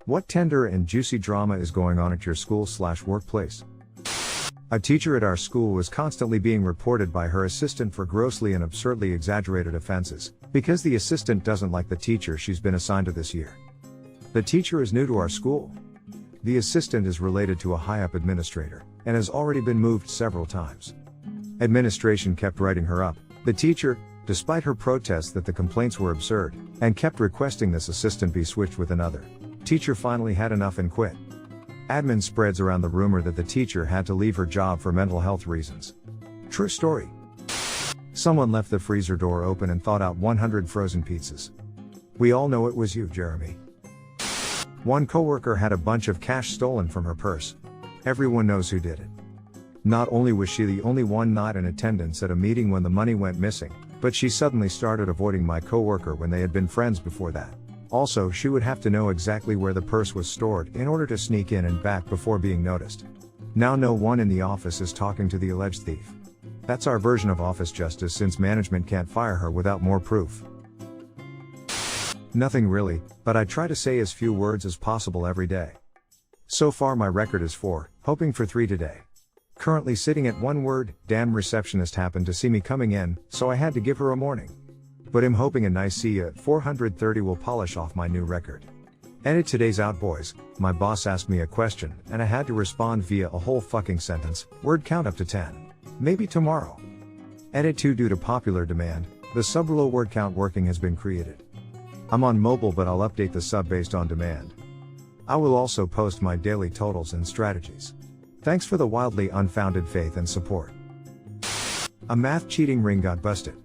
What tender and juicy drama is going on at your school/workplace? A teacher at our school was constantly being reported by her assistant for grossly and absurdly exaggerated offenses, because the assistant doesn't like the teacher she's been assigned to this year. The teacher is new to our school. The assistant is related to a high-up administrator, and has already been moved several times. Administration kept writing her up. The teacher, despite her protests that the complaints were absurd, and kept requesting this assistant be switched with another. Teacher finally had enough and quit. Admin spreads around the rumor that the teacher had to leave her job for mental health reasons. True story. Someone left the freezer door open and thawed out 100 frozen pizzas. We all know it was you, Jeremy. One coworker had a bunch of cash stolen from her purse. Everyone knows who did it. Not only was she the only one not in attendance at a meeting when the money went missing, but she suddenly started avoiding my coworker when they had been friends before that. Also, she would have to know exactly where the purse was stored in order to sneak in and back before being noticed. Now no one in the office is talking to the alleged thief. That's our version of office justice, since management can't fire her without more proof. Nothing really, but I try to say as few words as possible every day. So far my record is 4, hoping for 3 today. Currently sitting at 1 word. Damn receptionist happened to see me coming in, so I had to give her a morning. But I'm hoping a nice see ya at 430 will polish off my new record. Edit today's out, boys. My boss asked me a question, and I had to respond via a whole fucking sentence, word count up to 10. Maybe tomorrow. Edit 2, due to popular demand, the sub below word count working has been created. I'm on mobile, but I'll update the sub based on demand. I will also post my daily totals and strategies. Thanks for the wildly unfounded faith and support. A math cheating ring got busted.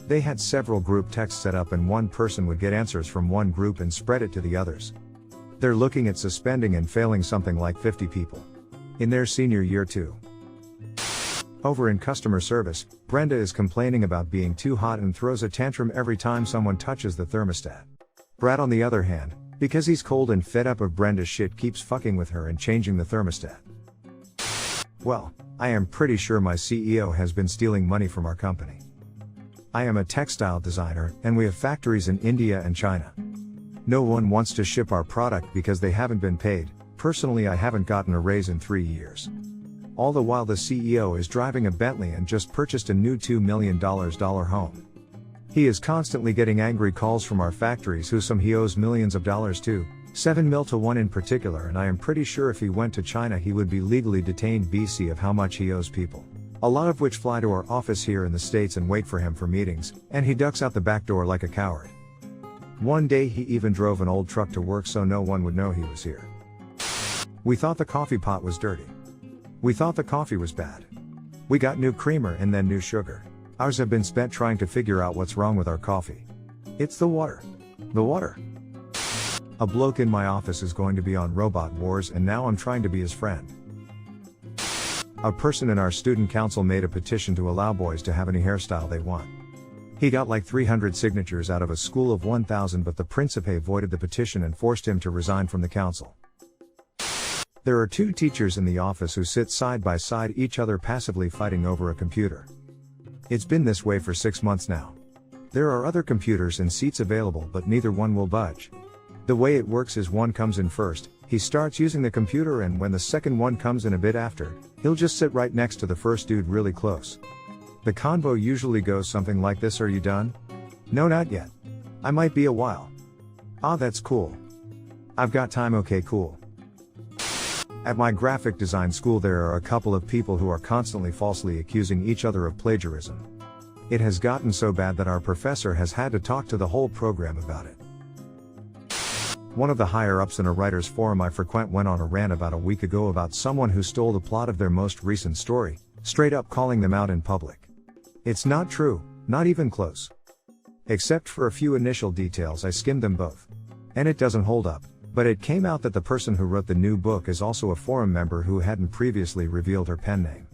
They had several group texts set up, and one person would get answers from one group and spread it to the others. They're looking at suspending and failing something like 50 people in their senior year too. Over in customer service, Brenda is complaining about being too hot and throws a tantrum every time someone touches the thermostat. Brad, on the other hand, because he's cold and fed up of Brenda's shit, keeps fucking with her and changing the thermostat. Well, I am pretty sure my CEO has been stealing money from our company. I am a textile designer, and we have factories in India and China. No one wants to ship our product because they haven't been paid. Personally, I haven't gotten a raise in 3 years. All the while the CEO is driving a Bentley and just purchased a new $2 million home. He is constantly getting angry calls from our factories who some he owes millions of dollars to, 7 mil to one in particular, and I am pretty sure if he went to China he would be legally detained BC of how much he owes people. A lot of which fly to our office here in the States and wait for him for meetings, and he ducks out the back door like a coward. One day he even drove an old truck to work so no one would know he was here. We thought the coffee pot was dirty. We thought the coffee was bad. We got new creamer and then new sugar. Hours have been spent trying to figure out what's wrong with our coffee. It's the water. The water. A bloke in my office is going to be on Robot Wars, and now I'm trying to be his friend. A person in our student council made a petition to allow boys to have any hairstyle they want. He got like 300 signatures out of a school of 1,000, but the principal voided the petition and forced him to resign from the council. There are 2 teachers in the office who sit side by side each other, passively fighting over a computer. It's been this way for 6 months now. There are other computers and seats available, but neither one will budge. The way it works is one comes in first, he starts using the computer, and when the second one comes in a bit after, he'll just sit right next to the first dude really close. The convo usually goes something like this: "Are you done?" "No, not yet. I might be a while." "Ah, that's cool. I've got time." "Okay, cool." At my graphic design school there are a couple of people who are constantly falsely accusing each other of plagiarism. It has gotten so bad that our professor has had to talk to the whole program about it. One of the higher-ups in a writer's forum I frequent went on a rant about a week ago about someone who stole the plot of their most recent story, straight up calling them out in public. It's not true, not even close. Except for a few initial details, I skimmed them both. And it doesn't hold up, but it came out that the person who wrote the new book is also a forum member who hadn't previously revealed her pen name.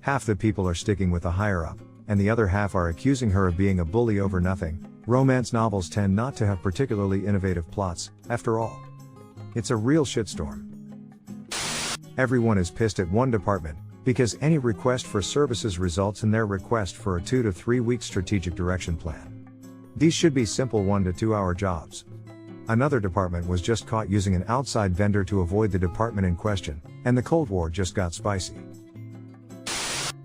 Half the people are sticking with the higher-up, and the other half are accusing her of being a bully over nothing. Romance novels tend not to have particularly innovative plots, after all. It's a real shitstorm. Everyone is pissed at one department, because any request for services results in their request for a 2 to 3 week strategic direction plan. These should be simple 1 to 2 hour jobs. Another department was just caught using an outside vendor to avoid the department in question, and the Cold War just got spicy.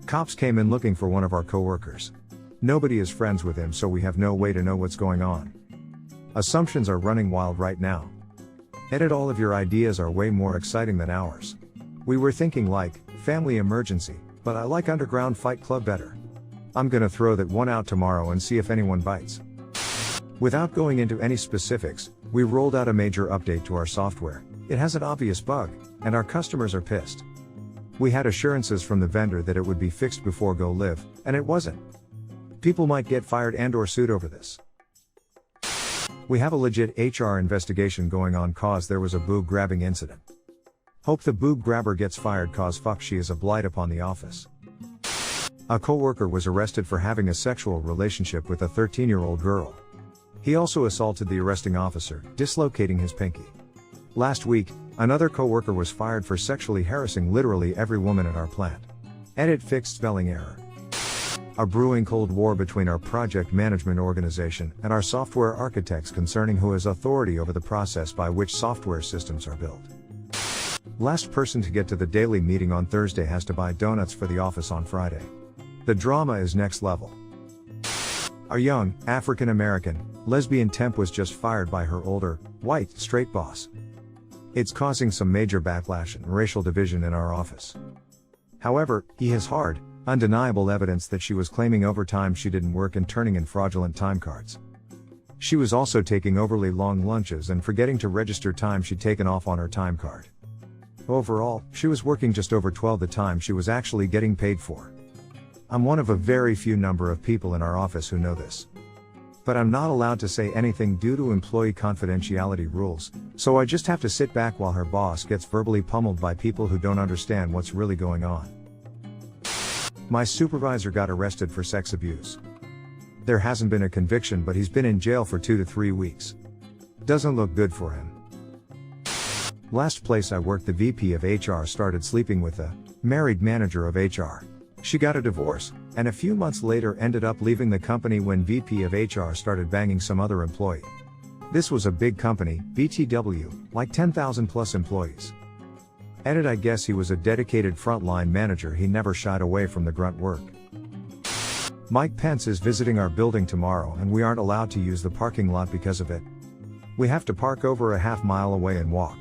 Cops came in looking for one of our coworkers. Nobody is friends with him, so we have no way to know what's going on. Assumptions are running wild right now. Edit, all of your ideas are way more exciting than ours. We were thinking like, family emergency, but I like underground fight club better. I'm gonna throw that one out tomorrow and see if anyone bites. Without going into any specifics, we rolled out a major update to our software. It has an obvious bug, and our customers are pissed. We had assurances from the vendor that it would be fixed before go live, and it wasn't. People might get fired and/or sued over this. We have a legit HR investigation going on cause there was a boob grabbing incident. Hope the boob grabber gets fired cause fuck she is a blight upon the office. A coworker was arrested for having a sexual relationship with a 13-year-old girl. He also assaulted the arresting officer, dislocating his pinky. Last week, another coworker was fired for sexually harassing literally every woman at our plant. Edit, fixed spelling error. A brewing cold war between our project management organization and our software architects concerning who has authority over the process by which software systems are built. Last person to get to the daily meeting on Thursday has to buy donuts for the office on Friday. The drama is next level. A young, African-American, lesbian temp was just fired by her older, white, straight boss. It's causing some major backlash and racial division in our office. However, he has hard, undeniable evidence that she was claiming overtime she didn't work and turning in fraudulent time cards. She was also taking overly long lunches and forgetting to register time she'd taken off on her time card. Overall, she was working just over 12 the time she was actually getting paid for. I'm one of a very few number of people in our office who know this. But I'm not allowed to say anything due to employee confidentiality rules, so I just have to sit back while her boss gets verbally pummeled by people who don't understand what's really going on. My supervisor got arrested for sex abuse. There hasn't been a conviction, but he's been in jail for 2 to 3 weeks. Doesn't look good for him. Last place I worked, the VP of HR started sleeping with the married manager of HR. She got a divorce, and a few months later ended up leaving the company when VP of HR started banging some other employee. This was a big company, BTW, like 10,000 plus employees. Edit, I guess he was a dedicated frontline manager, he never shied away from the grunt work. Mike Pence is visiting our building tomorrow and we aren't allowed to use the parking lot because of it. We have to park over a half mile away and walk.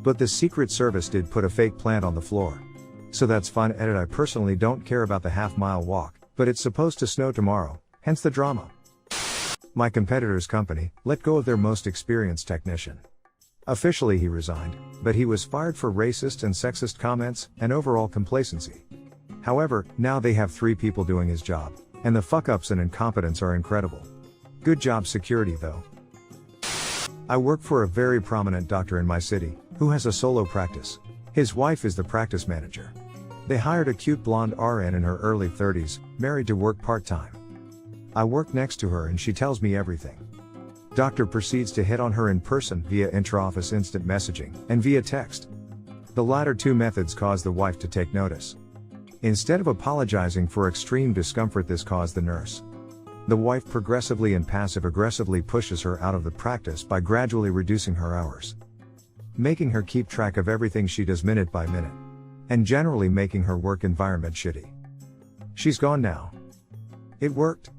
But the Secret Service did put a fake plant on the floor. So that's fun. Edit, I personally don't care about the half-mile walk, but it's supposed to snow tomorrow, hence the drama. My competitor's company let go of their most experienced technician. Officially he resigned, but he was fired for racist and sexist comments and overall complacency. However, now they have 3 people doing his job, and the fuck-ups and incompetence are incredible. Good job security though. I work for a very prominent doctor in my city, who has a solo practice. His wife is the practice manager. They hired a cute blonde RN in her early 30s, married to work part-time. I work next to her and she tells me everything. Doctor proceeds to hit on her in person via intra-office instant messaging and via text. The latter 2 methods caused the wife to take notice. Instead of apologizing for extreme discomfort this caused the nurse. The wife progressively and passive-aggressively pushes her out of the practice by gradually reducing her hours, making her keep track of everything she does minute by minute, and generally making her work environment shitty. She's gone now. It worked.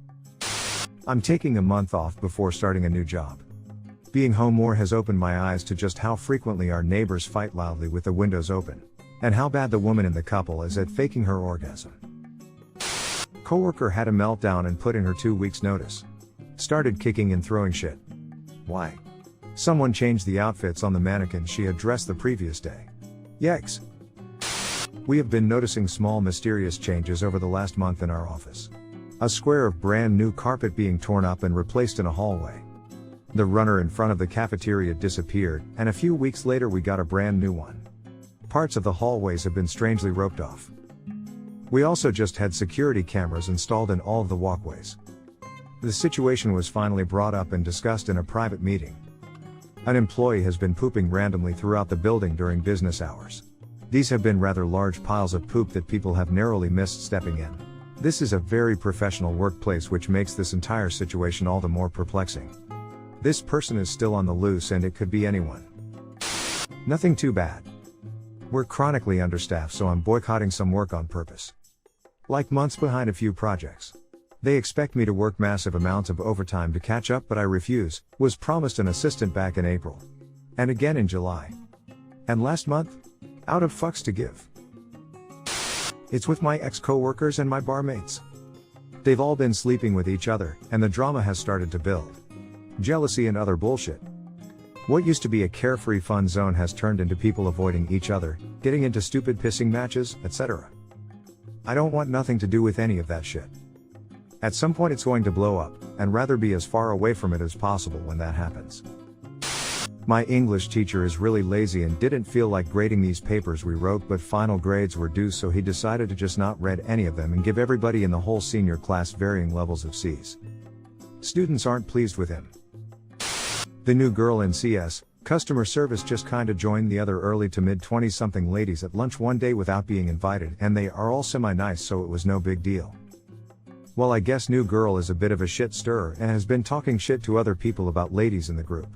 I'm taking a month off before starting a new job. Being home more has opened my eyes to just how frequently our neighbors fight loudly with the windows open, and how bad the woman in the couple is at faking her orgasm. Coworker had a meltdown and put in her 2 weeks notice. Started kicking and throwing shit. Why? Someone changed the outfits on the mannequin she had dressed the previous day. Yikes. We have been noticing small mysterious changes over the last month in our office. A square of brand new carpet being torn up and replaced in a hallway. The runner in front of the cafeteria disappeared, and a few weeks later we got a brand new one. Parts of the hallways have been strangely roped off. We also just had security cameras installed in all of the walkways. The situation was finally brought up and discussed in a private meeting. An employee has been pooping randomly throughout the building during business hours. These have been rather large piles of poop that people have narrowly missed stepping in. This is a very professional workplace, which makes this entire situation all the more perplexing. This person is still on the loose and it could be anyone. Nothing too bad. We're chronically understaffed, so I'm boycotting some work on purpose. Like months behind a few projects. They expect me to work massive amounts of overtime to catch up, but I refuse. Was promised an assistant back in April. And again in July. And last month? Out of fucks to give. It's with my ex-coworkers and my barmates. They've all been sleeping with each other, and the drama has started to build. Jealousy and other bullshit. What used to be a carefree fun zone has turned into people avoiding each other, getting into stupid pissing matches, etc. I don't want nothing to do with any of that shit. At some point it's going to blow up, and rather be as far away from it as possible when that happens. My English teacher is really lazy and didn't feel like grading these papers we wrote, but final grades were due, so he decided to just not read any of them and give everybody in the whole senior class varying levels of C's. Students aren't pleased with him. The new girl in CS, customer service, just kinda joined the other early to mid 20-something ladies at lunch one day without being invited, and they are all semi-nice, so it was no big deal. Well, I guess new girl is a bit of a shit stirrer and has been talking shit to other people about ladies in the group.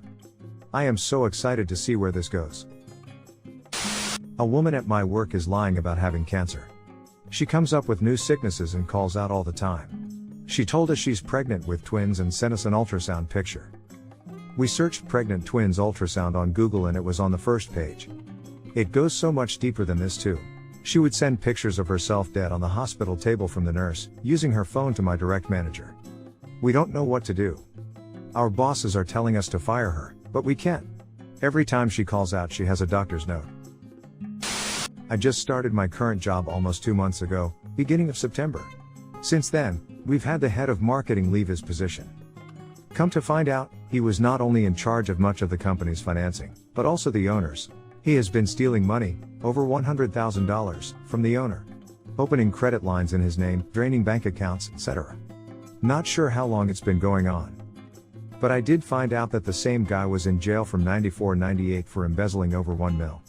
I am so excited to see where this goes. A woman at my work is lying about having cancer. She comes up with new sicknesses and calls out all the time. She told us she's pregnant with twins and sent us an ultrasound picture. We searched pregnant twins ultrasound on Google and it was on the first page. It goes so much deeper than this too. She would send pictures of herself dead on the hospital table from the nurse, using her phone, to my direct manager. We don't know what to do. Our bosses are telling us to fire her, but we can't. Every time she calls out she has a doctor's note. I just started my current job almost 2 months ago, beginning of September. Since then, we've had the head of marketing leave his position. Come to find out, he was not only in charge of much of the company's financing, but also the owners. He has been stealing money, over $100,000, from the owner. Opening credit lines in his name, draining bank accounts, etc. Not sure how long it's been going on. But I did find out that the same guy was in jail from 94-98 for embezzling over $1 million.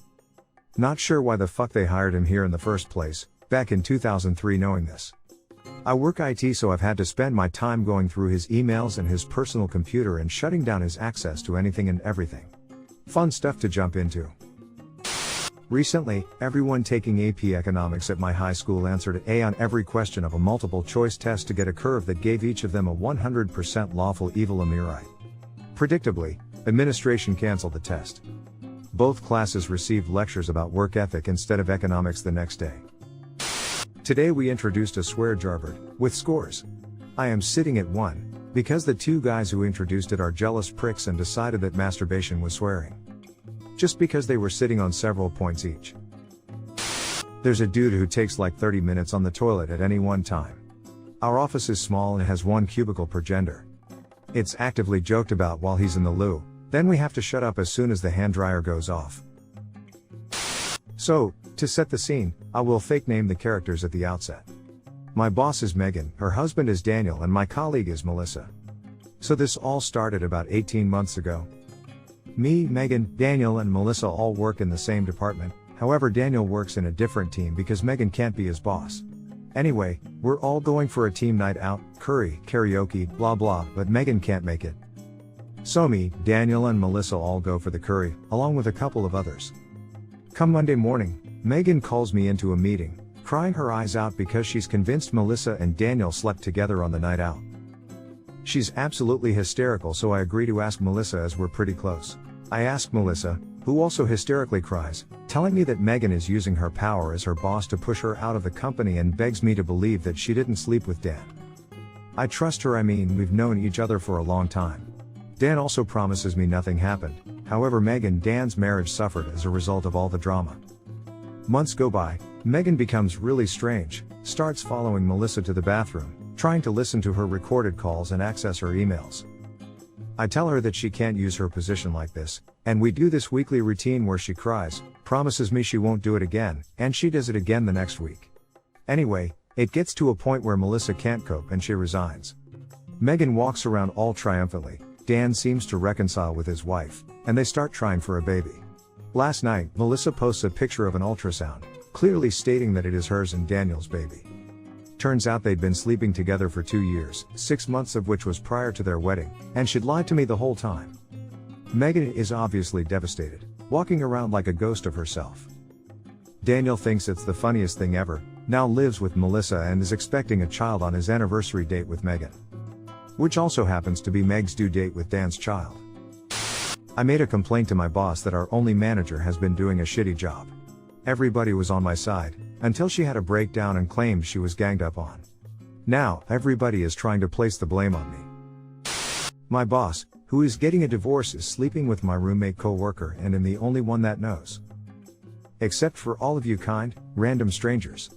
Not sure why the fuck they hired him here in the first place, back in 2003 knowing this. I work IT, so I've had to spend my time going through his emails and his personal computer and shutting down his access to anything and everything. Fun stuff to jump into. Recently, everyone taking AP Economics at my high school answered A on every question of a multiple choice test to get a curve that gave each of them a 100% lawful evil Amirite. Predictably, administration canceled the test. Both classes received lectures about work ethic instead of economics the next day. Today we introduced a swear jarboard, with scores. I am sitting at 1, because the two guys who introduced it are jealous pricks and decided that masturbation was swearing. Just because they were sitting on several points each. There's a dude who takes like 30 minutes on the toilet at any one time. Our office is small and has 1 cubicle per gender. It's actively joked about while he's in the loo, then we have to shut up as soon as the hand dryer goes off. So, to set the scene, I will fake name the characters at the outset. My boss is Megan, her husband is Daniel, and my colleague is Melissa. So this all started about 18 months ago. Me, Megan, Daniel and Melissa all work in the same department, however Daniel works in a different team because Megan can't be his boss. Anyway, we're all going for a team night out, curry, karaoke, blah blah, but Megan can't make it. So me, Daniel and Melissa all go for the curry, along with a couple of others. Come Monday morning, Megan calls me into a meeting, crying her eyes out because she's convinced Melissa and Daniel slept together on the night out. She's absolutely hysterical, so I agree to ask Melissa as we're pretty close. I ask Melissa, who also hysterically cries, telling me that Megan is using her power as her boss to push her out of the company and begs me to believe that she didn't sleep with Dan. I trust her, I mean, we've known each other for a long time. Dan also promises me nothing happened, however Megan and Dan's marriage suffered as a result of all the drama. Months go by, Megan becomes really strange, starts following Melissa to the bathroom, trying to listen to her recorded calls and access her emails. I tell her that she can't use her position like this, and we do this weekly routine where she cries, promises me she won't do it again, and she does it again the next week. Anyway, it gets to a point where Melissa can't cope and she resigns. Megan walks around all triumphantly, Dan seems to reconcile with his wife, and they start trying for a baby. Last night, Melissa posts a picture of an ultrasound, clearly stating that it is hers and Daniel's baby. Turns out they'd been sleeping together for 2 years, 6 months of which was prior to their wedding, and she'd lied to me the whole time. Megan is obviously devastated, walking around like a ghost of herself. Daniel thinks it's the funniest thing ever, now lives with Melissa and is expecting a child on his anniversary date with Megan. Which also happens to be Meg's due date with Dan's child. I made a complaint to my boss that our only manager has been doing a shitty job. Everybody was on my side, until she had a breakdown and claimed she was ganged up on. Now, everybody is trying to place the blame on me. My boss, who is getting a divorce, is sleeping with my roommate co-worker and am the only one that knows. Except for all of you kind, random strangers.